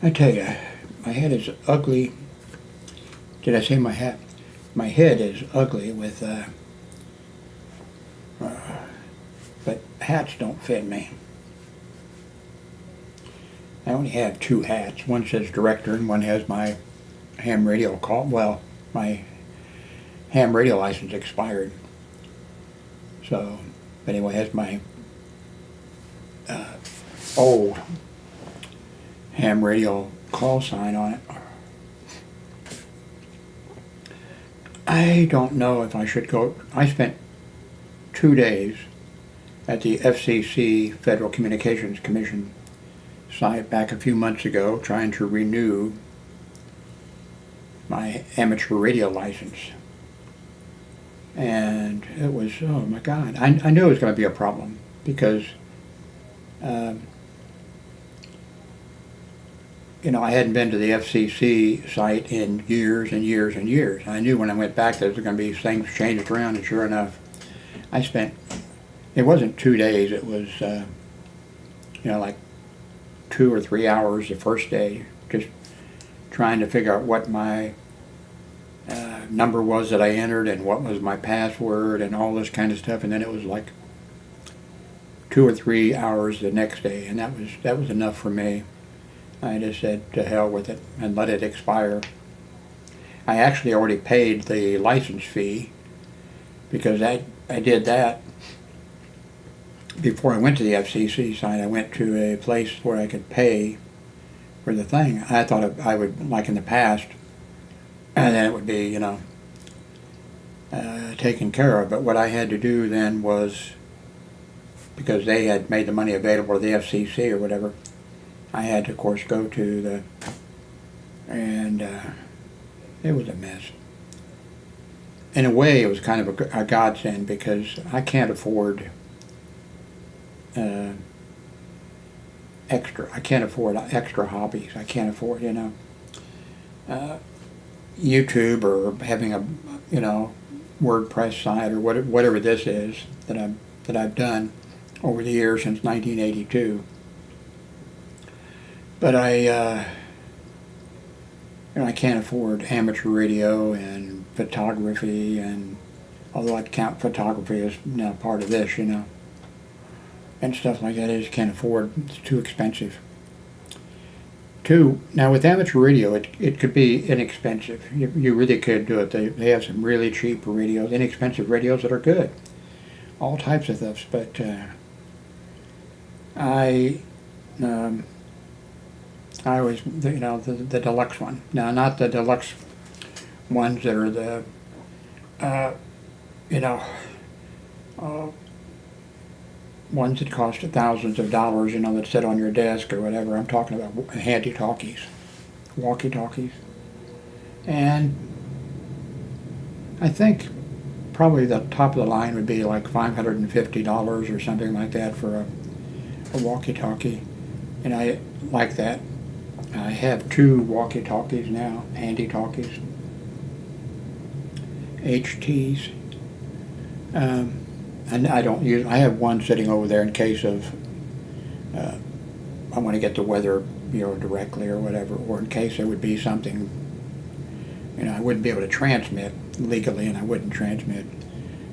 I tell you, my head is ugly. Did I say my hat? My head is ugly with, but hats don't fit me. I only have two hats. One says director and one has my ham radio call. Well, my ham radio license expired. So, but anyway, it has my old ham radio call sign on it. I don't know if I should go. I spent 2 days at the FCC, Federal Communications Commission site back a few months ago trying to renew my amateur radio license. And it was, oh my God, I knew it was going to be a problem because, I hadn't been to the FCC site in years and years and years. I knew when I went back there was going to be things changed around, and sure enough, I spent, it wasn't 2 days, it was, like 2 or 3 hours the first day, just trying to figure out what my number was that I entered and what was my password and all this kind of stuff. And then it was like 2 or 3 hours the next day, and that was enough for me. I just said to hell with it and let it expire. I actually already paid the license fee because I did that before I went to the FCC site. I went to a place where I could pay for the thing. I thought I would, like in the past, and then it would be, taken care of. But what I had to do then was, because they had made the money available to the FCC or whatever, I had to, of course, go to the, and it was a mess. In a way, it was kind of a godsend because I can't afford I can't afford extra hobbies. I can't afford, YouTube or having a, WordPress site or whatever this is that I've done over the years since 1982. But I can't afford amateur radio and photography, and although I'd count photography as part of this, and stuff like that. I just can't afford. It's too expensive. Now with amateur radio, it could be inexpensive. You really could do it. They have some really cheap radios, inexpensive radios that are good. All types of stuff. But I always, the deluxe one. Now, not the deluxe ones that are the, ones that cost thousands of dollars, that sit on your desk or whatever. I'm talking about handy-talkies, walkie-talkies. And I think probably the top of the line would be like $550 or something like that for a walkie-talkie. And I like that. I have 2 walkie-talkies now, handy-talkies, HTs. And I don't use. I have one sitting over there in case of I want to get the weather, directly or whatever, or in case there would be something. I wouldn't be able to transmit legally, and I wouldn't transmit,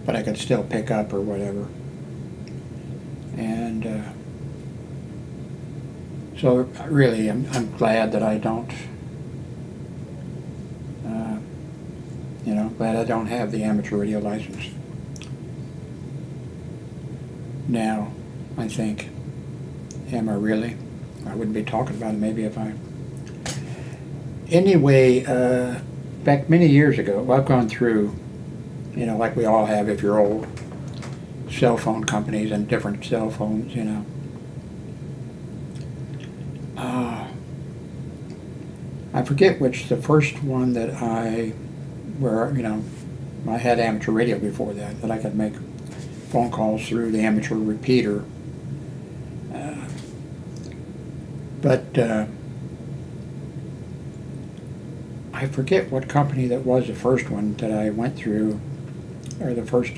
but I could still pick up or whatever. And so really, I'm glad that I don't. Glad I don't have the amateur radio license. Now, I think, am I really? I wouldn't be talking about it maybe if I... Anyway, back many years ago, I've gone through, like we all have if you're old, cell phone companies and different cell phones, I forget which the first one that I had amateur radio before that I could make phone calls through the amateur repeater. But I forget what company that was the first one that I went through, or the first,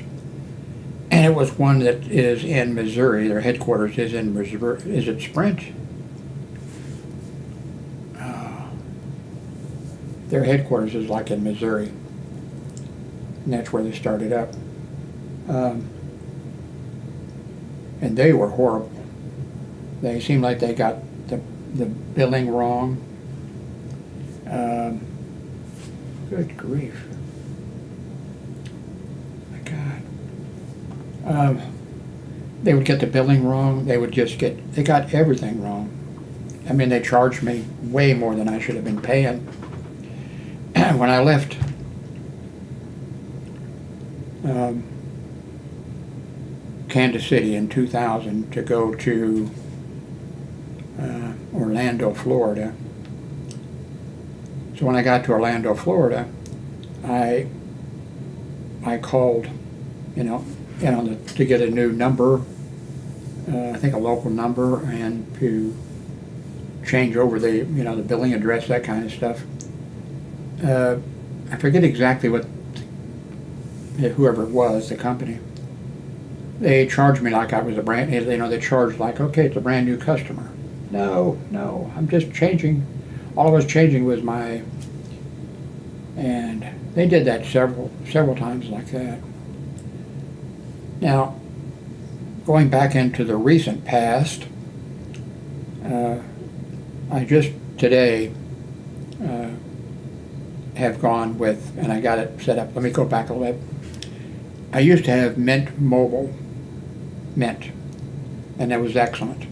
and it was one that is in Missouri. Their headquarters is in Missouri. Is it Sprint? Their headquarters is like in Missouri, and that's where they started up. And they were horrible. They seemed like they got the billing wrong. Good grief. My God. They would get the billing wrong. They got everything wrong. I mean, they charged me way more than I should have been paying. When I left Kansas City in 2000 to go to Orlando, Florida. So when I got to Orlando, Florida, I called, to get a new number, I think a local number, and to change over the billing address, that kind of stuff. I forget exactly what whoever it was, the company. They charged me like I was a brand. They charged like, okay, it's a brand new customer. No, I'm just changing. All I was changing was my. And they did that several times like that. Now, going back into the recent past, I just today have gone with, and I got it set up. Let me go back a little bit. I used to have Mint Mobile, and that was excellent.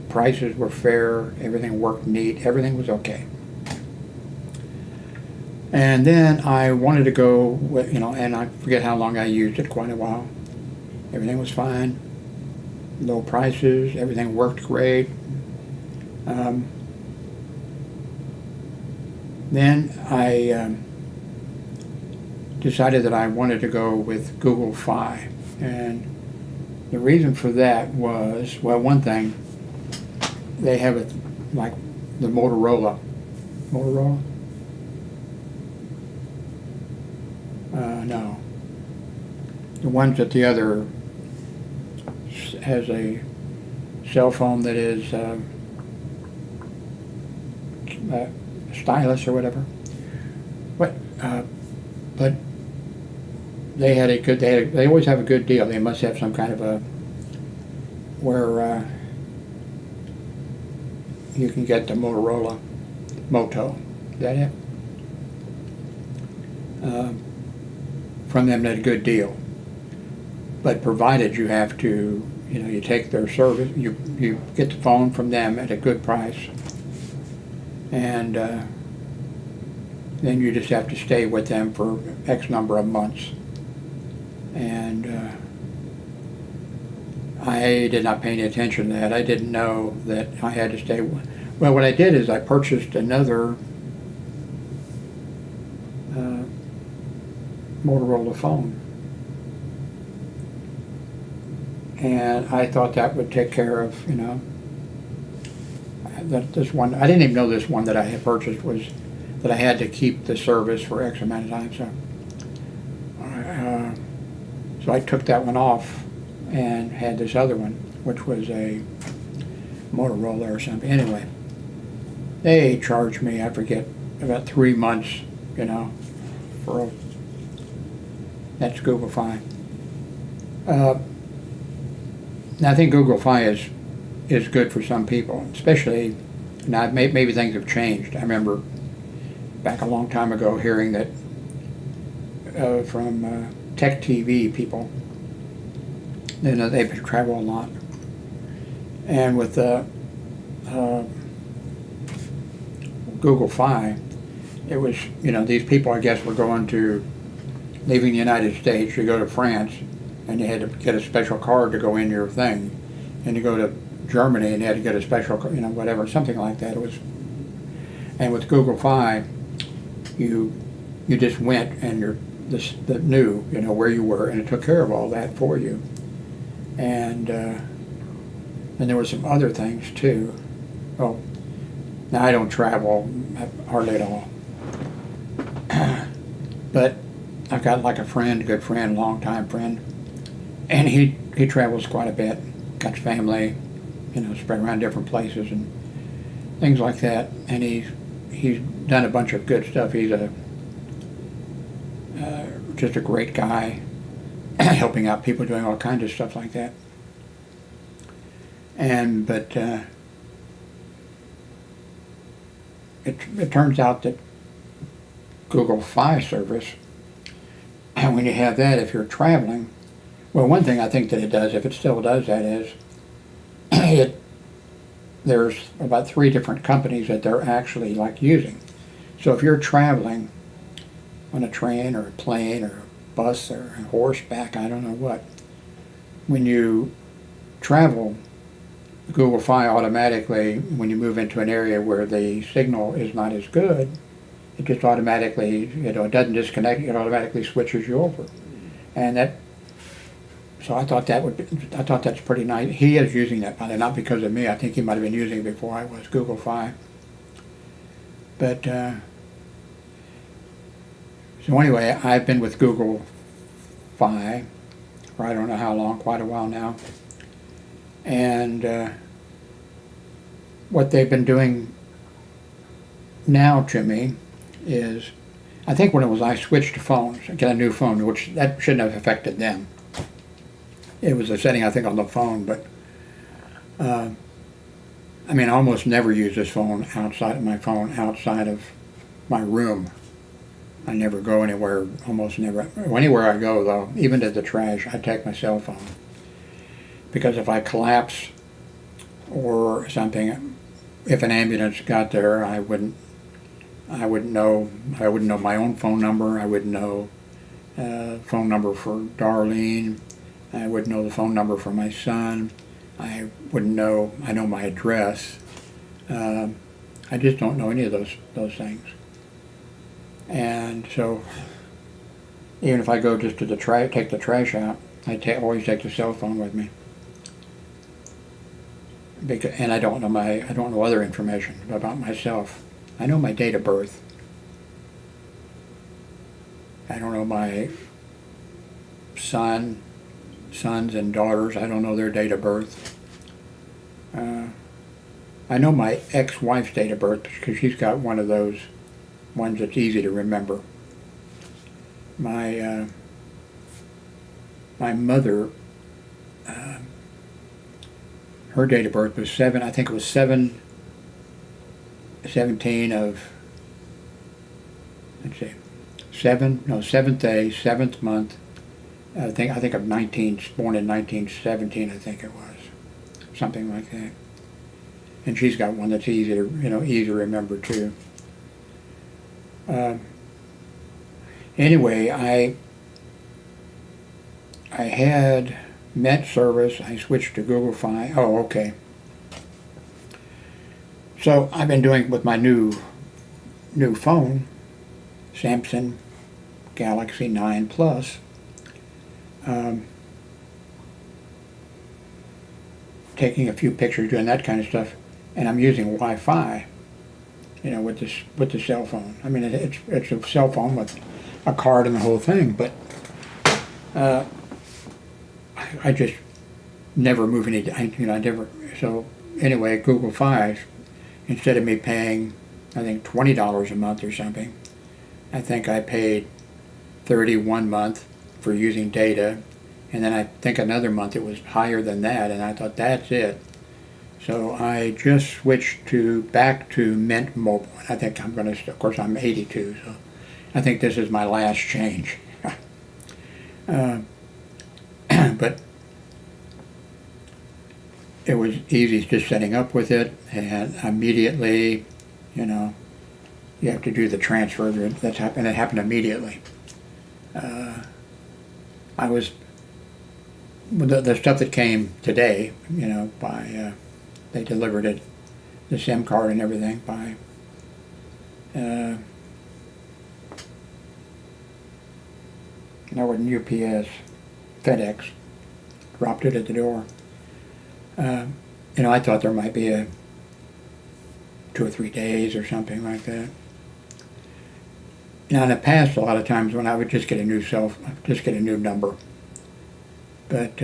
Prices were fair, everything worked neat, everything was okay. And then I wanted to go with, and I forget how long I used it, quite a while. Everything was fine, low prices, everything worked great. Then I decided that I wanted to go with Google Fi, and the reason for that was, well, one thing, they have it like the Motorola. No. The ones that the other has a cell phone that is stylus or whatever. But they had a good. They always have a good deal. They must have some kind of a where you can get the Motorola Moto. Is that it? From them at a good deal. But provided you have to, you take their service, you get the phone from them at a good price, and then you just have to stay with them for X number of months. And I did not pay any attention to that. I didn't know that I had to stay. Well, what I did is I purchased another Motorola phone. And I thought that would take care of, that this one. I didn't even know this one that I had purchased was that I had to keep the service for X amount of time. So I took that one off and had this other one, which was a Motorola or something. Anyway, they charged me, I forget, about 3 months, for that's Google Fi. Now I think Google Fi is good for some people, especially now. Maybe things have changed. I remember back a long time ago hearing that from Tech TV people. They travel a lot, and with Google Fi, it was these people I guess were leaving the United States to go to France, and you had to get a special card to go in your thing, and you go to Germany and you had to get a special whatever, something like that. It was, and with Google Fi, you just went and that knew where you were, and it took care of all that for you. And there were some other things too. Oh, now I don't travel hardly at all, but I've got like a good friend, long-time friend, and he travels quite a bit. Got family, spread around different places and things like that. And he's done a bunch of good stuff. He's just a great guy, helping out people, doing all kinds of stuff like that. But it turns out that Google Fi service, and when you have that, if you're traveling, well, one thing I think that it does, if it still does that, is there's about 3 different companies that they're actually like using. So if you're traveling on a train or a plane or a bus or a horseback, I don't know what, when you travel, Google Fi automatically, when you move into an area where the signal is not as good, it just automatically, it doesn't disconnect, it automatically switches you over. And so I thought that's pretty nice. He is using that, but not because of me. I think he might have been using it before I was, Google Fi. But, so anyway, I've been with Google Fi for I don't know how long, quite a while now. And what they've been doing now to me is, I think when I switched to phones, I got a new phone, which that shouldn't have affected them. It was a setting, I think, on the phone, but I mean, I almost never use this phone outside of my room. I never go anywhere, almost never. Anywhere I go, though, even to the trash, I take my cell phone. Because if I collapse or something, if an ambulance got there, I wouldn't know my own phone number. I wouldn't know phone number for Darlene. I wouldn't know the phone number for my son. I know my address. I just don't know any of those things. And so, even if I go just to take the trash out, I always take the cell phone with me. And I don't know other information about myself. I know my date of birth. I don't know my sons and daughters. I don't know their date of birth. I know my ex-wife's date of birth because she's got one of those ones that's easy to remember. My mother, her date of birth was 17 of, let's see, 7th day, 7th month, I think of born in 1917, I think it was, something like that. And she's got one that's easy to remember too. Anyway, I had Met service. I switched to Google Fi. Oh, okay. So I've been doing with my new phone, Samsung Galaxy 9 Plus. Taking a few pictures, doing that kind of stuff, and I'm using Wi-Fi. With the cell phone. I mean, it's a cell phone with a card and the whole thing, but I just never move any. I never. So anyway, Google Fi, instead of me paying, I think $20 a month or something, I think I paid $31 month for using data, and then I think another month it was higher than that, and I thought that's it. So I just switched back to Mint Mobile. I think I'm going to, of course I'm 82, so I think this is my last change. But it was easy just setting up with it, and immediately, you have to do the transfer. It happened immediately. I was, the stuff that came today, they delivered it, the SIM card and everything by with UPS, FedEx, dropped it at the door. I thought there might be 2 or 3 days or something like that. Now in the past, a lot of times when I would just get a new number, but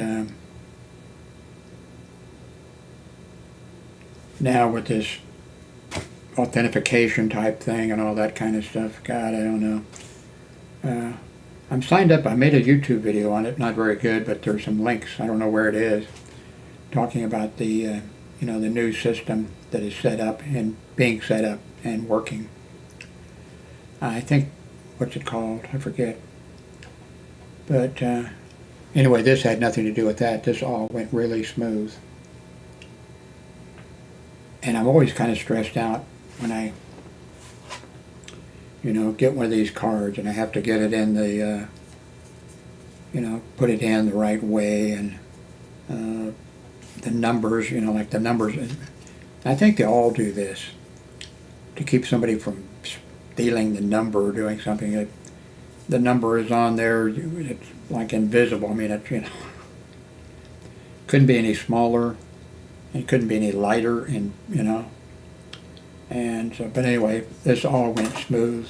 now with this authentication type thing and all that kind of stuff. God, I don't know. I'm signed up. I made a YouTube video on it. Not very good, but there's some links. I don't know where it is. Talking about the the new system that is set up and being set up and working. I think, what's it called? I forget. But anyway, this had nothing to do with that. This all went really smooth. And I'm always kind of stressed out when I, get one of these cards and I have to get it in the, put it in the right way, and the numbers, like the numbers. I think they all do this to keep somebody from stealing the number or doing something. The number is on there, it's like invisible. I mean, it couldn't be any smaller, it couldn't be any lighter, and and so, but anyway, this all went smooth,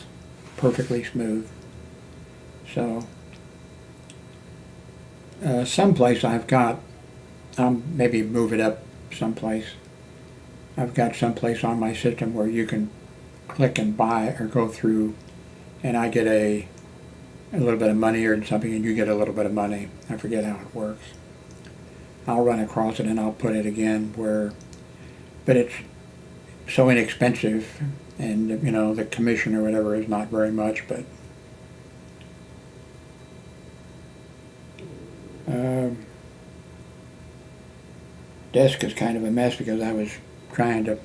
perfectly smooth. So someplace I'll maybe move it up someplace. I've got someplace on my system where you can click and buy or go through, and I get a little bit of money or something, and you get a little bit of money. I forget how it works. I'll run across it and I'll put it again but it's so inexpensive, and the commission or whatever is not very much, but desk is kind of a mess because I was trying to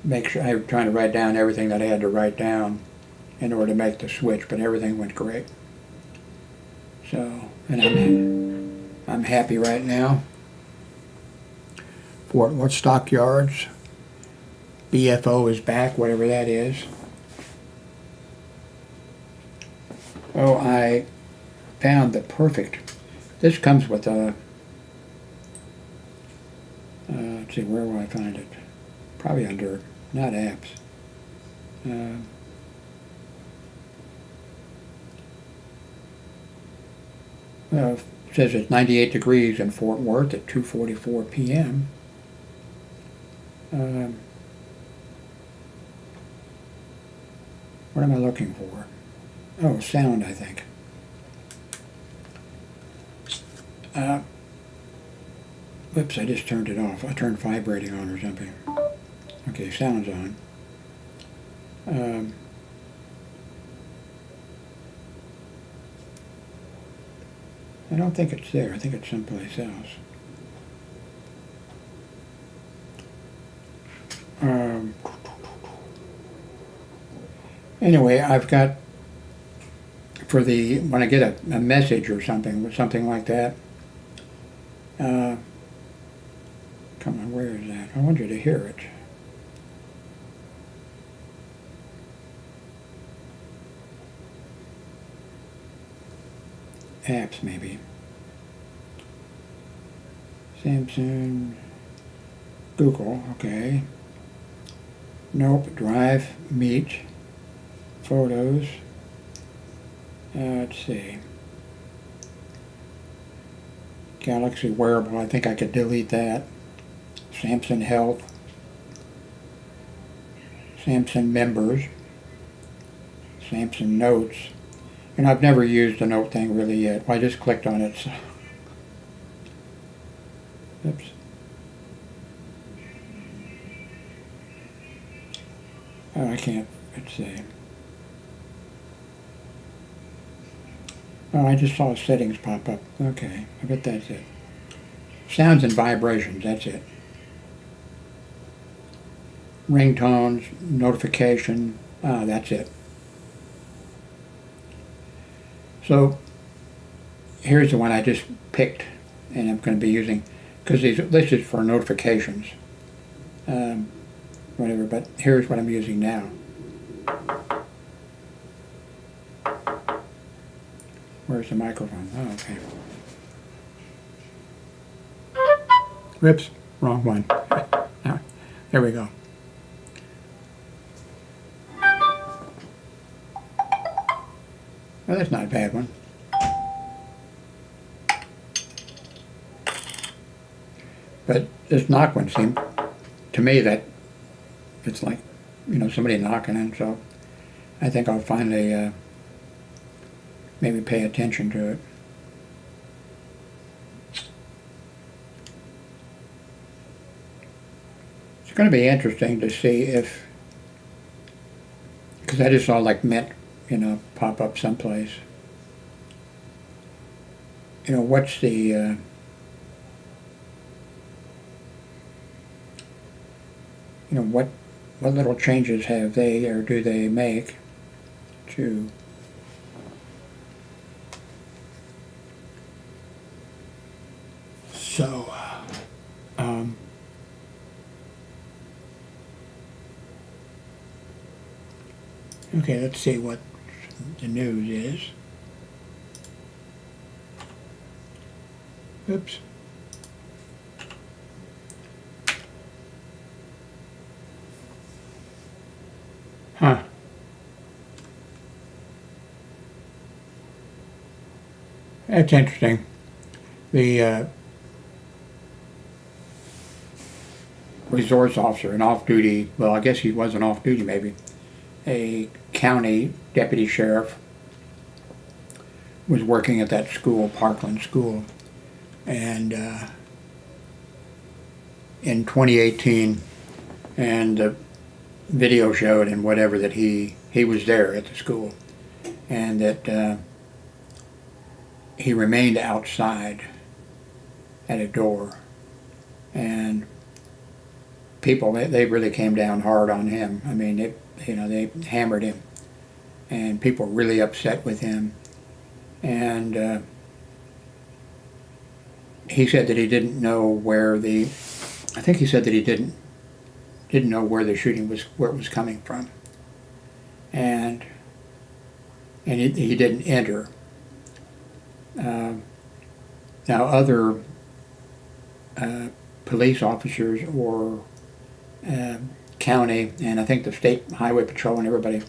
make sure, I was trying to write down everything that I had to write down in order to make the switch, but everything went great. So, and I'm happy right now. Fort Worth Stockyards, BFO is back, whatever that is. Oh, I found the perfect. This comes with a. Let's see, where will I find it? Probably under, not apps. It says it's 98 degrees in Fort Worth at 2:44 p.m. What am I looking for? Oh, sound, I think. Whoops, I just turned it off. I turned vibrating on or something. Okay, sound's on. I don't think it's there. I think it's someplace else. Anyway, I've got, for the, when I get a message or something like that, come on, where is that? I want you to hear it. Apps, maybe. Samsung, Google, okay. Nope, Drive, Meet, Photos. Let's see. Galaxy Wearable, I think I could delete that. Samsung Health. Samsung Members. Samsung Notes. And I've never used the note thing really yet. Well, I just clicked on it. So. Oops. Oh, I can't. Let's see. Oh, I just saw settings pop up. Okay, I bet that's it. Sounds and vibrations, that's it. Ringtones, notification, that's it. So here's the one I just picked, and I'm going to be using, because this is for notifications, whatever, but here's what I'm using now. Where's the microphone? Oh, okay. Whoops, wrong one. There we go. Well, that's not a bad one. But this knock one seemed, to me, that it's like, somebody knocking, and so I think I'll finally maybe pay attention to it. It's going to be interesting to see if, because I just saw like Mint, pop up someplace. What's the what little changes have they or do they make to so okay, let's see what the news is. Oops. Huh. That's interesting. The resource officer, an off-duty, well, I guess he wasn't off-duty maybe, a county deputy sheriff was working at that school, Parkland School, and in 2018, and the video showed and whatever that he was there at the school, and that he remained outside at a door, and people, they really came down hard on him. I mean, they hammered him, and people were really upset with him. And he said that he didn't know where I think he said that he didn't know where the shooting was, where it was coming from, and he didn't enter. Now other police officers or county, and I think the state highway patrol and everybody,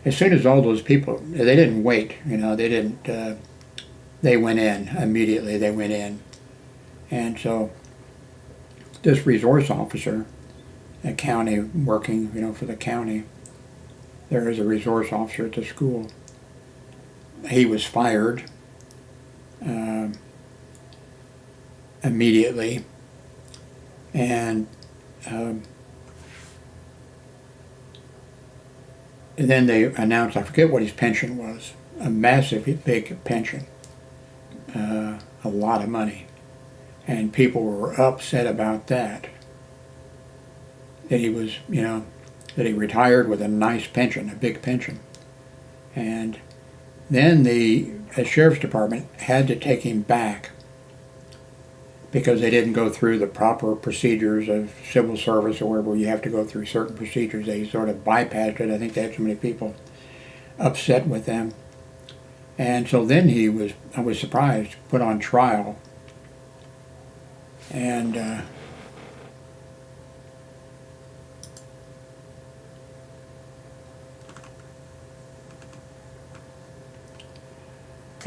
as soon as all those people, they didn't wait, they didn't, they went in immediately, they went in. And so this resource officer, a county working, for the county, there is a resource officer at the school. He was fired immediately, and then they announced, I forget what his pension was, a massive, big pension, a lot of money, and people were upset about that. That he was, that he retired with a nice pension, a big pension, and then the sheriff's department had to take him back because they didn't go through the proper procedures of civil service or where you have to go through certain procedures. They sort of bypassed it. I think they had so many people upset with them. And so then I was surprised, put on trial. And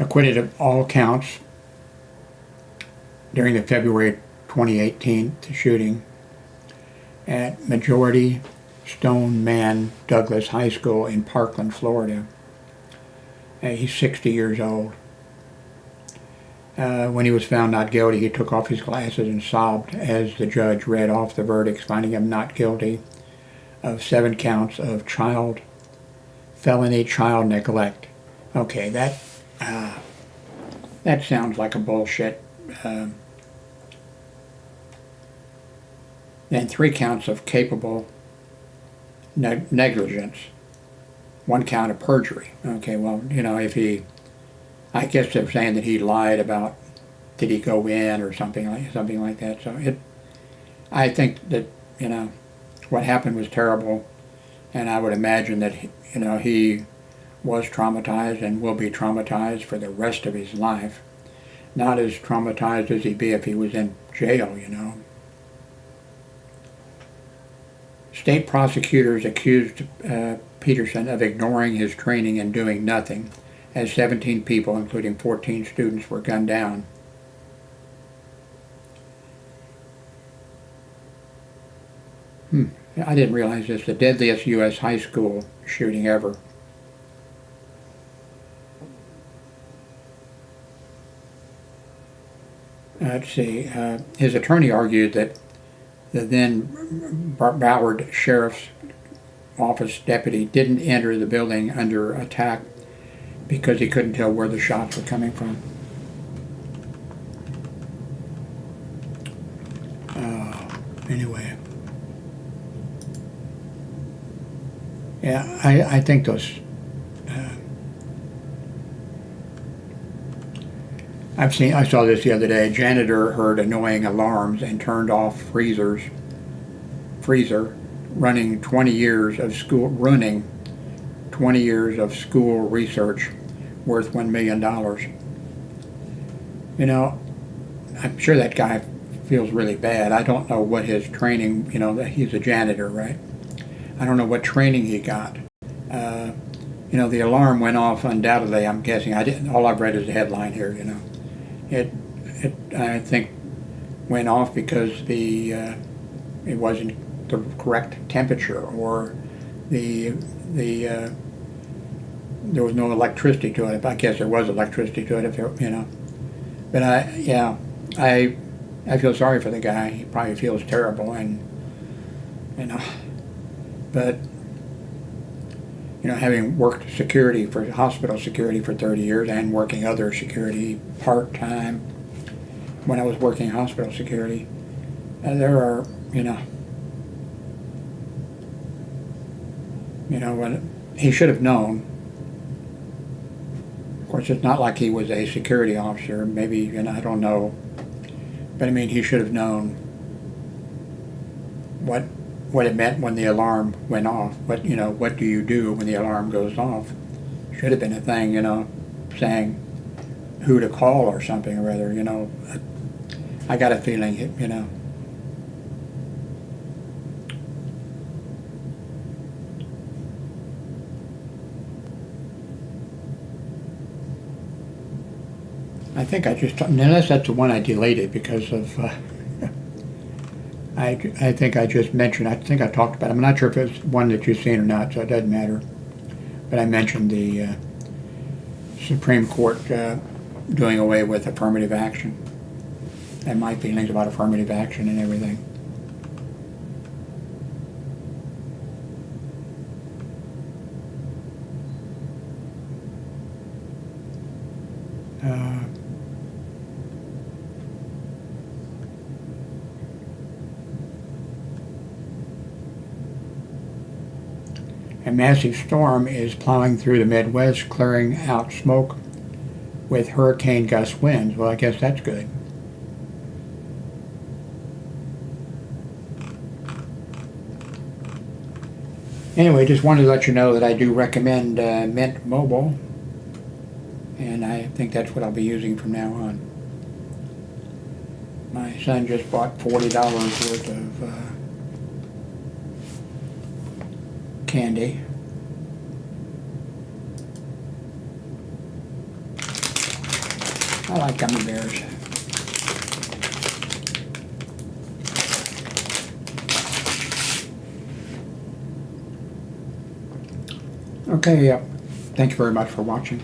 acquitted of all counts during the February 2018 shooting at Majority Stoneman Douglas High School in Parkland, Florida. He's 60 years old. When he was found not guilty, he took off his glasses and sobbed as the judge read off the verdicts, finding him not guilty of 7 counts of felony child neglect. Okay, that sounds like a bullshit. Then 3 counts of capable negligence, 1 count of perjury. Okay, well, I guess they're saying that he lied about, did he go in or something like that. So I think that, what happened was terrible, and I would imagine that, he was traumatized and will be traumatized for the rest of his life. Not as traumatized as he'd be if he was in jail, State prosecutors accused Peterson of ignoring his training and doing nothing, as 17 people, including 14 students, were gunned down. I didn't realize this, the deadliest U.S. high school shooting ever. Let's see, his attorney argued that the then Broward Sheriff's Office deputy didn't enter the building under attack because he couldn't tell where the shots were coming from. Anyway. Yeah, I think those, I saw this the other day. A janitor heard annoying alarms and turned off freezer running 20 years of school research worth $1 million. You know, I'm sure that guy feels really bad. I don't know what his training, you know, he's a janitor, right? I don't know what training he got. You know, the alarm went off undoubtedly, I'm guessing. All I've read is the headline here, you know. It I think went off because it wasn't the correct temperature, or there was no electricity to it. I guess there was electricity to it, if it, you know. But I feel sorry for the guy. He probably feels terrible, and you know. But you know, having worked security for hospital security for 30 years and working other security part-time, when I was working hospital security, there are, you know, when he should have known. Of course, it's not like he was a security officer. Maybe, you know, I don't know, but I mean, he should have known what it meant when the alarm went off. What do you do when the alarm goes off? Should have been a thing, you know, saying who to call or something or other, you know. I got a feeling, you know. I think I just, unless that's the one I deleted because of, I think I just mentioned, I think I talked about it. I'm not sure if it's one that you've seen or not, so it doesn't matter. But I mentioned the Supreme Court doing away with affirmative action and my feelings about affirmative action and everything. A massive storm is plowing through the Midwest, clearing out smoke with hurricane gust winds. Well, I guess that's good. Anyway, just wanted to let you know that I do recommend Mint Mobile, and I think that's what I'll be using from now on. My son just bought $40 worth of candy. I like gummy bears. Okay, thank you very much for watching.